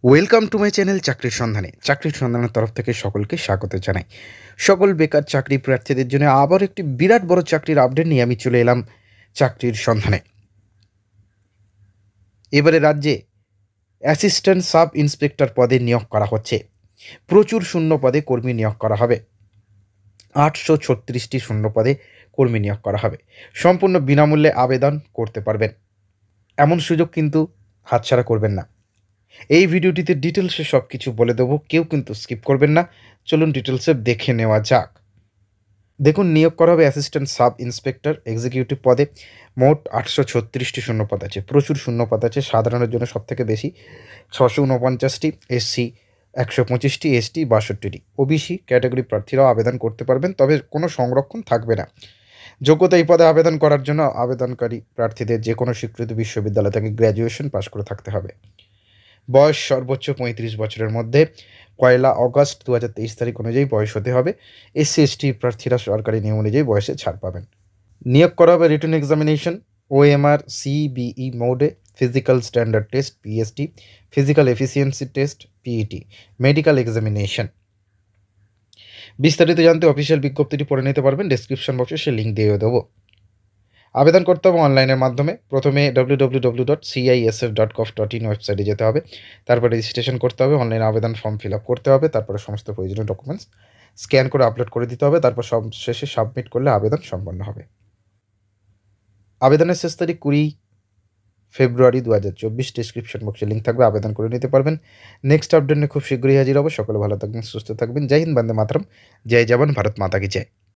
Welcome to my channel চাকরির সন্ধানের তরফ থেকে সকলকে স্বাগত জানাই। সকল বেকার চাকরি প্রার্থীদের জন্য আবার একটি বিরাট বড় চাকরির আপডেট নিয়ে আমি চলে এলাম চাকরির সন্ধানে। এবারে রাজ্যে অ্যাসিস্ট্যান্ট সাব ইন্সপেক্টর পদে নিয়োগ করা হচ্ছে। প্রচুর শূন্য পদে কর্মী নিয়োগ করা হবে। 836টি শূন্য পদে কর্মী নিয়োগ করা হবে। সম্পূর্ণ বিনামূল্যে আবেদন করতে পারবেন। এমন সুযোগ কিন্তু হাতছাড়া করবেন না। এই ভিডিওটিতে ডিটেলসে সব কিছু বলে দেবো, কেউ কিন্তু স্কিপ করবেন না। চলুন ডিটেলসে দেখে নেওয়া যাক। দেখুন, নিয়োগ করা হবে অ্যাসিস্ট্যান্ট সাব ইন্সপেক্টর এক্সিকিউটিভ পদে। মোট 836টি শূন্যপদ আছে। প্রচুর শূন্যপদ আছে। সাধারণের জন্য সবথেকে বেশি 649টি, এসসি 125টি, এসটি 62টি। ওবিসি ক্যাটাগরি প্রার্থীরাও আবেদন করতে পারবেন, তবে কোনো সংরক্ষণ থাকবে না। যোগ্যতা: এই পদে আবেদন করার জন্য আবেদনকারী প্রার্থীদের যে কোনো স্বীকৃত বিশ্ববিদ্যালয় থেকে গ্র্যাজুয়েশন পাশ করে থাকতে হবে। বয়স সর্বোচ্চ 35 বছরের মধ্যে। 1 অগস্ট 2023 তারিখ অনুযায়ী বয়স হতে হবে। এসসি এসটি প্রার্থীরা সরকারি নিয়ম অনুযায়ী বয়সে ছাড় পাবেন। নিয়োগ করা হবে রিটেন এক্সামিনেশন, ওএমআর সিবিই মোডে, physical standard test PST, physical efficiency test PET, medical examination. বিস্তারিত জানতে অফিসিয়াল বিজ্ঞপ্তিটি পড়ে নিতে পারবেন। ডেসক্রিপশন বক্সে সে লিঙ্ক দিয়ে দেবো। আবেদন করতে হবে অনলাইনের মাধ্যমে। প্রথমে www.cisf.gov.in ওয়েবসাইটে যেতে হবে। তারপরে রেজিস্ট্রেশন করতে হবে। অনলাইনে আবেদন ফর্ম ফিল আপ করতে হবে। তারপরে সমস্ত প্রয়োজনীয় ডকুমেন্টস স্ক্যান করে আপলোড করে দিতে হবে। তারপর সব শেষে সাবমিট করলে আবেদন সম্পন্ন হবে। আবেদনের শেষ তারিখ 20 ফেব্রুয়ারি 2024। ডেসক্রিপশন বক্সে লিঙ্ক থাকবে, আবেদন করে নিতে পারবেন। নেক্সট আপডেট নিয়ে খুব শীঘ্রই হাজির হবো। সকলে ভালো থাকবেন, সুস্থ থাকবেন। জয় হিন্দ, বন্দে মাতরম, জয় জওয়ান, ভারত মাতা কি জয়।